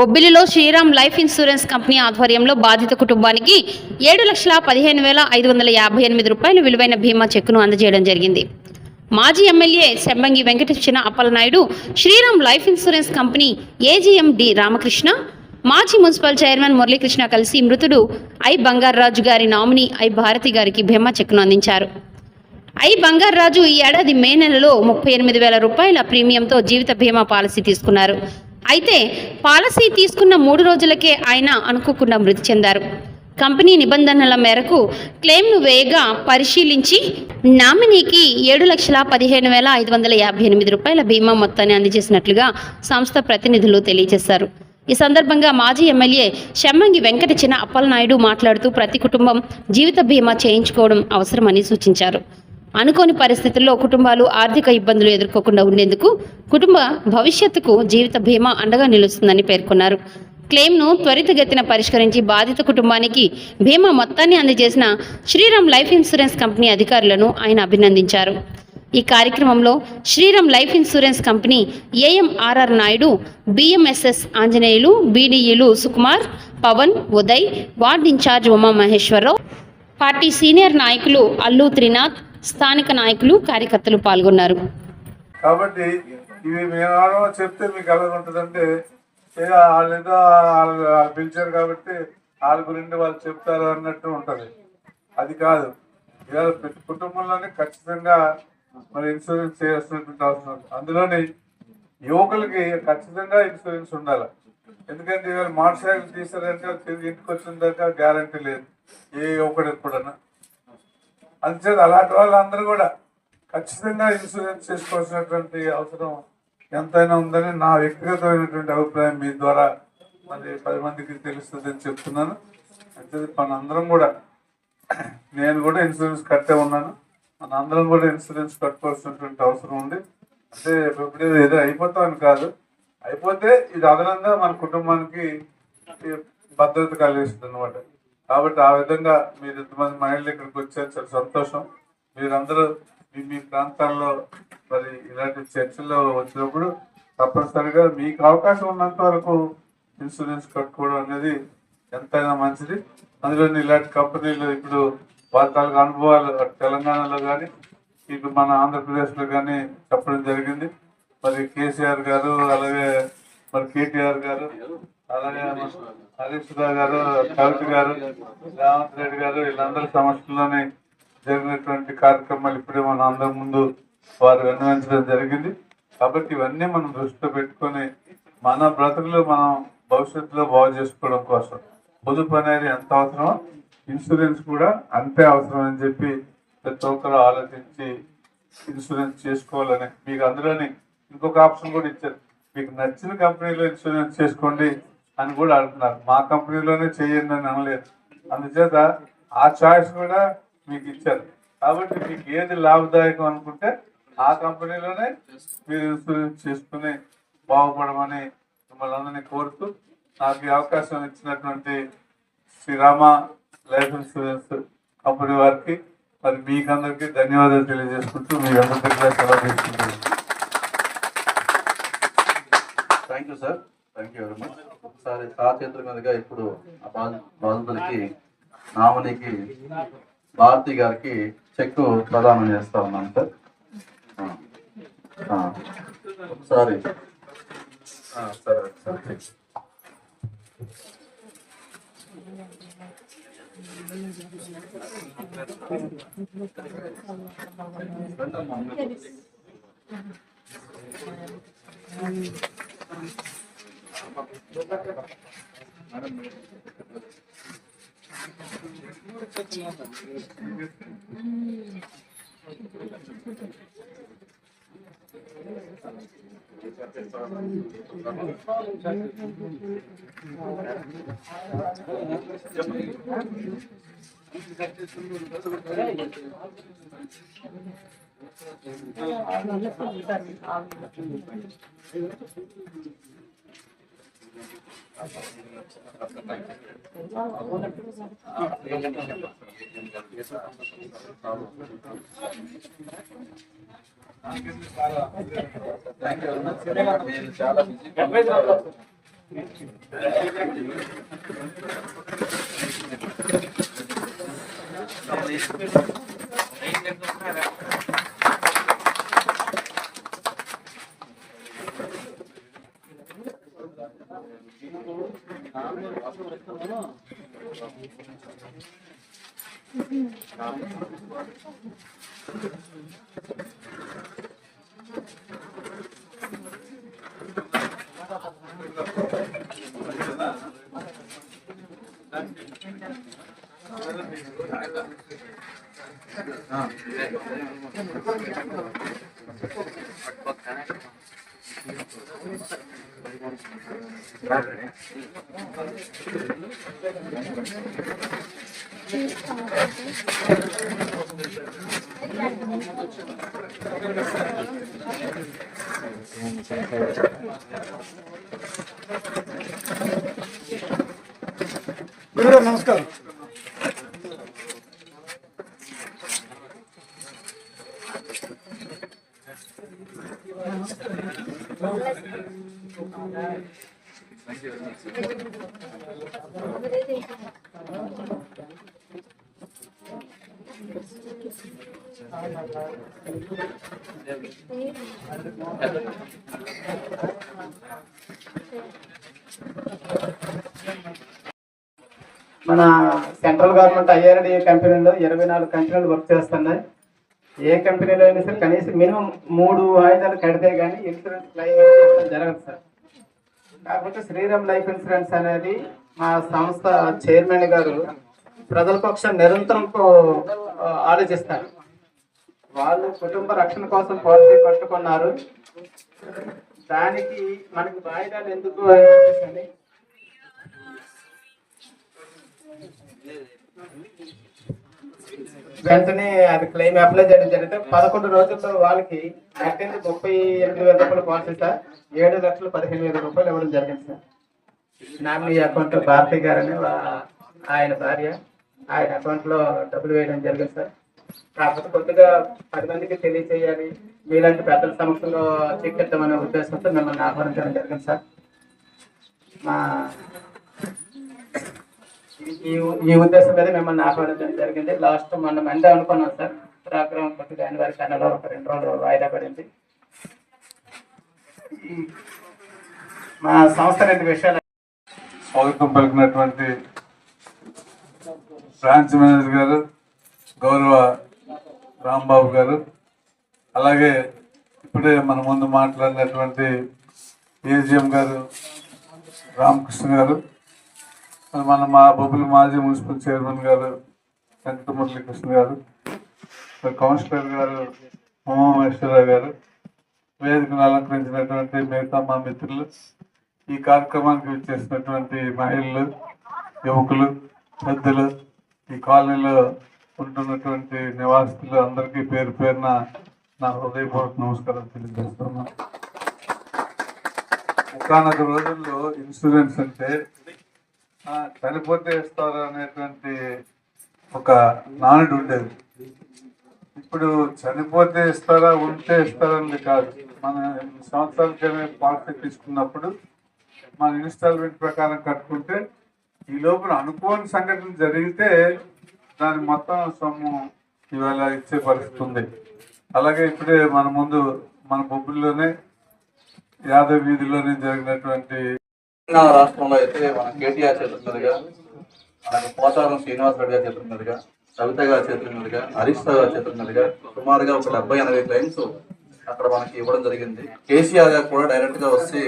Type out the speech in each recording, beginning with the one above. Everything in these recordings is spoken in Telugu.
బొబ్బిలిలో శ్రీరామ్ లైఫ్ ఇన్సూరెన్స్ కంపెనీ ఆధ్వర్యంలో బాధిత కుటుంబానికి 7,15,558 రూపాయలు విలువైన బీమా చెక్కును అందజేయడం జరిగింది. మాజీ MLA Sambangi Venkatachina Appalanaidu, Sriram life insurance company AGM D Ramakrishna, మాజీ మున్సిపల్ చైర్మన్ మురళీకృష్ణ కలిసి మృతుడు ఐ బంగారరాజు గారి నామినీ ఐ భారతి గారికి బీమా చెక్కును అందించారు. ఐ బంగారరాజు ఈ ఏడాది మే నెలలో 38,000 రూపాయల ప్రీమియంతో జీవిత బీమా పాలసీ తీసుకున్నారు. అయితే పాలసీ తీసుకున్న 3 రోజులకే ఆయన అనుకోకుండా మృతి చెందారు. కంపెనీ నిబంధనల మేరకు క్లెయిమ్ను వేయగా పరిశీలించి నామినీకి 7,15,558 రూపాయల బీమా మొత్తాన్ని అందజేసినట్లుగా సంస్థ ప్రతినిధులు తెలియజేశారు. ఈ సందర్భంగా మాజీ ఎమ్మెల్యే శంబంగి వెంకటచిన అప్పలనాయుడు మాట్లాడుతూ ప్రతి కుటుంబం జీవిత బీమా చేయించుకోవడం అవసరమని సూచించారు. అనుకోని పరిస్థితుల్లో కుటుంబాలు ఆర్థిక ఇబ్బందులు ఎదుర్కోకుండా ఉండేందుకు కుటుంబ భవిష్యత్తుకు జీవిత బీమా అండగా నిలుస్తుందని పేర్కొన్నారు. క్లెయిమ్ను త్వరితగతిన పరిష్కరించి బాధిత కుటుంబానికి బీమా మొత్తాన్ని అందజేసిన శ్రీరామ్ లైఫ్ ఇన్సూరెన్స్ కంపెనీ అధికారులను ఆయన అభినందించారు. ఈ కార్యక్రమంలో Shriram life insurance company AMRR Naidu, BMSS Anjaneyulu, బీడీఈలు Sukumar, Pavan, Uday, ward incharge Umamaheswararao, party senior నాయకులు అల్లు త్రినాథ్, స్థానిక నాయకులు, కార్యకర్తలు పాల్గొన్నారు. కాబట్టి ఇవి మేము చెప్తే మీకు ఎలా ఉంటుందంటే, వాళ్ళు పిలిచారు కాబట్టి వాళ్ళ గురించి వాళ్ళు చెప్తారు అన్నట్టు ఉంటుంది. అది కాదు. ఇవాళ ప్రతి కుటుంబంలోనే ఖచ్చితంగా మరి ఇన్సూరెన్స్ చేయాల్సినటువంటి అవసరం ఉంది. అందులోని యువకులకి ఖచ్చితంగా ఇన్సూరెన్స్ ఉండాలి. ఎందుకంటే ఇవాళ మోటార్ సైకిల్ తీసారంటే తిరిగి ఇంటికి వచ్చిన దాకా గ్యారంటీ లేదు ఏ యువకుడికి కూడా. అందుచేత అలాంటి వాళ్ళందరూ కూడా ఖచ్చితంగా ఇన్సూరెన్స్ చేసుకోవాల్సినటువంటి అవసరం ఎంతైనా ఉందని నా వ్యక్తిగతమైనటువంటి అభిప్రాయం మీ ద్వారా మరి 10 మందికి తెలుస్తుందని చెప్తున్నాను. అంటే మనందరం కూడా, నేను కూడా ఇన్సూరెన్స్ కట్టే ఉన్నాను, మన అందరం కూడా ఇన్సూరెన్స్ కట్టుకోవాల్సినటువంటి అవసరం ఉంది. అంటే ఇప్పుడు ఏదో అయిపోతామని కాదు, అయిపోతే ఇది అదనంగా మన కుటుంబానికి భద్రత కలిగిస్తుంది అనమాట. కాబట్టి ఆ విధంగా మీరు ఇంతమంది మహిళలు ఇక్కడికి వచ్చారు, చాలా సంతోషం. మీరందరూ మీ ప్రాంతాల్లో మరి ఇలాంటి చర్చల్లో వచ్చినప్పుడు తప్పనిసరిగా మీకు అవకాశం ఉన్నంత వరకు ఇన్సూరెన్స్ కట్టుకోవడం అనేది ఎంతైనా మంచిది. అందులో ఇలాంటి కంపెనీలు ఇప్పుడు వాళ్ళ అనుభవాలు తెలంగాణలో కానీ ఇటు మన ఆంధ్రప్రదేశ్లో కానీ చెప్పడం జరిగింది. మరి కేసీఆర్ గారు, అలాగే మరి కేటీఆర్ గారు, అలాగే హరీష్ రావు గారు, కవిత గారు, రేవంత్ రెడ్డి గారు, వీళ్ళందరి సమస్యల్లోనే జరిగినటువంటి కార్యక్రమాలు ఇప్పుడే మన అందరి ముందు వారు విన్నవించడం జరిగింది. కాబట్టి ఇవన్నీ మనం దృష్టిలో పెట్టుకొని మన బ్రతుకులు మనం భవిష్యత్తులో బాగు చేసుకోవడం కోసం పొదుపు అనేది ఎంత అవసరమో ఇన్సూరెన్స్ కూడా అంతే అవసరం అని చెప్పి ప్రతి ఒక్కరు ఆలోచించి ఇన్సూరెన్స్ చేసుకోవాలని. మీకు అందులోని ఇంకొక ఆప్షన్ కూడా ఇచ్చారు, మీకు నచ్చిన కంపెనీలో ఇన్సూరెన్స్ చేసుకోండి అని కూడా అంటున్నారు. మా కంపెనీలోనే చేయండి అని అనలేదు. అందుచేత ఆ చాయిస్ కూడా మీకు ఇచ్చారు. కాబట్టి మీకు ఏది లాభదాయకం అనుకుంటే ఆ కంపెనీలోనే మీరు ఇన్సూరెన్స్ చేసుకుని బాగుపడమని మిమ్మల్ని అందరినీ కోరుతూ నాకు ఈ అవకాశం ఇచ్చినటువంటి శ్రీరామ లైఫ్ ఇన్సూరెన్స్ కంపెనీ వారికి మరి మీకందరికీ ధన్యవాదాలు తెలియజేసుకుంటూ మీ అందరి దగ్గర సెలవు తీసుకుంటున్నాను. Thank you sir, thank you very much. ఒకసారి సార్ చేతుల మీదుగా ఇప్పుడు బాధితులకి నామినీకి భారతి గారికి చెక్కు ప్రదానం చేస్తా ఉన్నాను సార్. ఒకసారి సరే సరే చాలా నమస్కారం. మన సెంట్రల్ గవర్నమెంట్ ఐఆర్డీ కంపెనీలో 24 కంపెనీలు వర్క్ చేస్తున్నాయి. ఏ కంపెనీలో అయినా సరే కనీసం మినిమం 3 వాయిదాలు కడితే కానీ ఇన్సూరెన్స్ క్లెయిమ్ జరగదు సార్. కాకపోతే శ్రీరామ్ లైఫ్ ఇన్సూరెన్స్ అనేది మా సంస్థ చైర్మన్ గారు ప్రజల పక్షం నిరంతరం ఆలోచిస్తారు. వాళ్ళు కుటుంబ రక్షణ కోసం పాలసీ కట్టుకున్నారు. దానికి మనకి వాయిదాలు ఎందుకు అని వెంటనే అది క్లెయిమ్ అప్లై చేయడం జరిగితే 11 రోజుల్లో వాళ్ళకి కట్టింది 38,000 రూపాయలు పాలసీ సార్. 7,15,000 రూపాయలు ఇవ్వడం జరిగింది సార్. నామినీ అకౌంట్ భారతి గారని ఆయన భార్య, ఆయన అకౌంట్ లో డబ్బులు వేయడం జరిగింది సార్. కాకపోతే కొద్దిగా 10 మందికి తెలియజేయాలి, మీలాంటి పెద్దల సమక్షంలో చిక్కిద్దామనే ఉద్దేశంతో మిమ్మల్ని ఆహ్వానించడం జరిగింది సార్. మా ఈ ఉద్దేశం మీద మిమ్మల్ని ఆహ్వానించడం జరిగింది. లాస్ట్ మొన్న మండే అనుకున్నాం సార్. ప్రోగ్రామ్ కొద్దిగా జనవరి కన్నలో ఒక 2 రోజులు వాయిదా పడింది. మా సంస్థ 2 విషయాలు స్వాగతం పలికినటువంటి బ్రాంచ్ మేనేజర్ గారు, గౌరవ రాంబాబు గారు, అలాగే ఇప్పుడే మన ముందు మాట్లాడినటువంటి ఏజిఎం గారు రామకృష్ణ గారు, మా బొబ్బుల మాజీ మున్సిపల్ చైర్మన్ గారు వెంకట మురళీకృష్ణ గారు, కౌన్సిలర్ గారు ఉమామహేశ్వరరావు గారు, వేదికను అలంకరించినటువంటి మిగతా మా మిత్రులు, ఈ కార్యక్రమానికి విచ్చేసినటువంటి మహిళలు, యువకులు, పెద్దలు, ఈ కాలనీలో ఉంటున్నటువంటి నివాసితులు అందరికీ పేరు పేరున నా హృదయపూర్వక నమస్కారం తెలియజేస్తున్నాను. ఒకనొక రోజుల్లో ఇన్సూరెన్స్ అంటే చనిపోతే ఇస్తారు అనేటువంటి ఒక నానుడు ఉండేది. ఇప్పుడు చనిపోతే ఇస్తారా, ఉంటే ఇస్తారని కాదు. మన సంవత్సరాలకైనా పాలసీ తీసుకున్నప్పుడు మన ఇన్స్టాల్మెంట్ ప్రకారం కట్టుకుంటే ఈ లోపల అనుకోని సంఘటన జరిగితే దాని మొత్తం సొమ్ము ఇవాళ ఇచ్చే పరిస్థితి ఉంది. అలాగే ఇప్పుడే మన ముందు మన బొబ్బుల్లోనే యాదవ్ వీధిలోనే జరిగినటువంటి రాష్ట్రంలో అయితే మన కేటీఆర్ చేతుల మీదుగా, అలాగే పోచారం శ్రీనివాస్ రెడ్డి గారి చేతుల మీదుగా, కవిత గారి చేతుల మీదుగా, హరీష్ రావు గారి చేతుల మీదుగా సుమారుగా ఒక 70-80 క్లైమ్స్ అక్కడ మనకి ఇవ్వడం జరిగింది. కేసీఆర్ గారు కూడా డైరెక్ట్ గా వచ్చి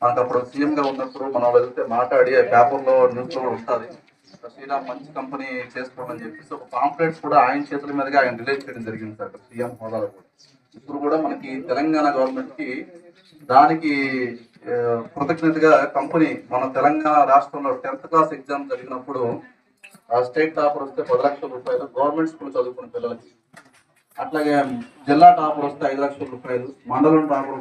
మనకు అప్పుడు సీఎం గా ఉన్నప్పుడు మనం వెళ్తే మాట్లాడి పేపర్లో న్యూస్ లో కూడా ఉంటుంది, శ్రీరామ్ మంచి కంపెనీ చేసుకోవడం అని చెప్పేసి ఒక పాంప్లెట్స్ కూడా ఆయన చేతుల మీదుగా ఆయన రిలీజ్ చేయడం జరిగింది సార్ సీఎం హోదాలో కూడా. ఇప్పుడు కూడా మనకి తెలంగాణ గవర్నమెంట్ కి దానికి కృతజ్ఞతగా కంపెనీ మన తెలంగాణ రాష్ట్రంలో 10th క్లాస్ ఎగ్జామ్ జరిగినప్పుడు స్టేట్ టాపర్ వస్తే 10 లక్షల రూపాయలు గవర్నమెంట్ స్కూల్ చదువుకున్న పిల్లలకి, అట్లాగే జిల్లా టాపర్ వస్తే 5 లక్షల రూపాయలు, మండలం టాపర్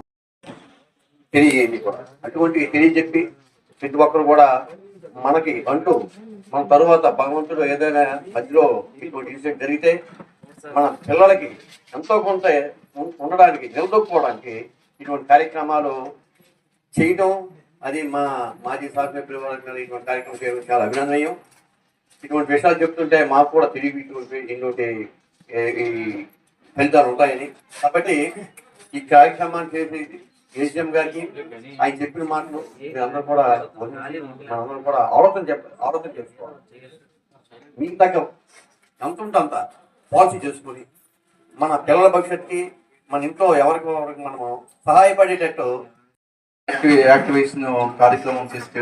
తెలియజేయండి కూడా. అటువంటి తెలియజెప్పి ప్రతి ఒక్కరు కూడా మనకి అంటూ మన తరువాత భగవంతుడు ఏదైనా మధ్యలో ఇటువంటి ఇన్సిడెంట్ జరిగితే మన పిల్లలకి ఎంతో కొంత ఉండడానికి, నిలదొక్కుకోవడానికి ఇటువంటి కార్యక్రమాలు చేయడం అది మా మాజీ శాసనసభ్యుల వారి ఇటువంటి కార్యక్రమం చేయడం చాలా అభినందనీయం. ఇటువంటి విషయాలు చెప్తుంటే మాకు కూడా తిరిగి ఇటువంటి ఈ ఫలితాలు ఉంటాయని. కాబట్టి ఈ కార్యక్రమాన్ని చేసి ఏసీఎం గారికి ఆయన చెప్పిన మాటలు మీరందరూ కూడా మనందరూ కూడా ఆలోచన చేసుకోవాలి. మీకు తగ్గ ఎంత ఉంటే అంత పాలసీ చేసుకొని మన పిల్లల భవిష్యత్తుకి మన ఇంట్లో ఎవరికి మనము సహాయపడేటట్టు యాక్టివేషన్ కార్యక్రమం తీసుకెళ్ళి